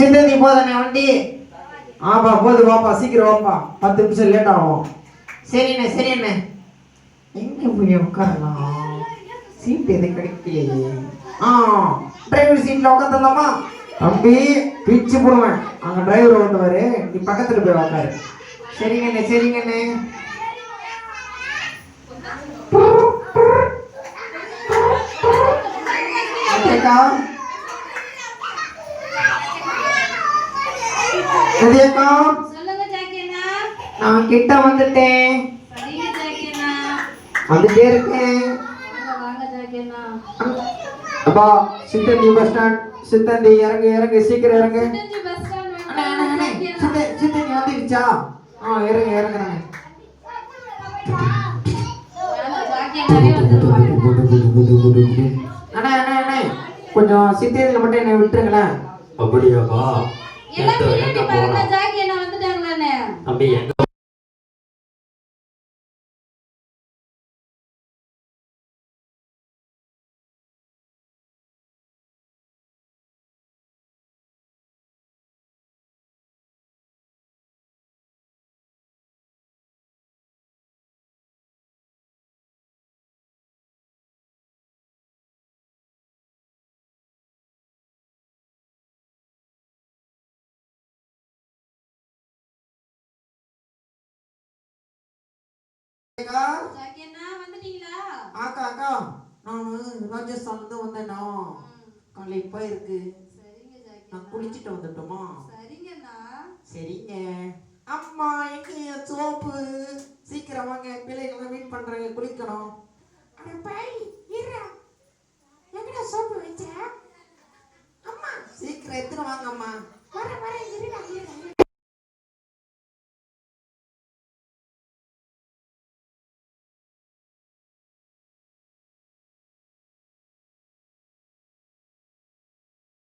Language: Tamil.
சிந்ததி போதானே வண்டி? ஆப்பா போது வாப்பா, சீக்கிரம் வாப்பா, 10 நிமிஷம் லேட் ஆகும். சரிண்ணே சரிண்ணே. எங்க போய் உட்காரலாம்? சீட் எது கிடைக்கலையே. டிரைவர் சீட்ல உட்காந்துடலாமா? தம்பி பிச்சு போடுவேன், அங்க டிரைவர் ஓட்டுவாரு, நீ பக்கத்துல போய் உட்காரு. சரிங்கண்ணே சரிங்கண்ணே. நான் கிட்ட வந்துட்டேன், வந்துட்டே இருக்கேன். அப்பா சித்தந்தி பஸ் ஸ்டாண்ட், சித்தந்தி இறங்கு இறங்கு சீக்கிரம் இறங்கு. சித்தந்தி வந்துருச்சா? இறங்கு இறங்குறாங்க. அண்ணா அண்ணா அண்ணா கொஞ்சம் சித்தந்தில மட்டும் என்ன விட்டுருங்களேன். அப்படியாப்பா? தம்பி எங்க ராஜஸ்தான் வந்தேனா, காலை இப்ப இருக்கு, நான் குளிச்சுட்டு வந்துட்டோமா? சரிங்க. அம்மா எங்க சோப்பு? சீக்கிரம் வாங்க, பிள்ளைங்க வெயிட் பண்றாங்க, குளிக்கணும். சோப்பு வச்ச அம்மா, சீக்கிரம் எடுத்துட்டு வாங்க அம்மா.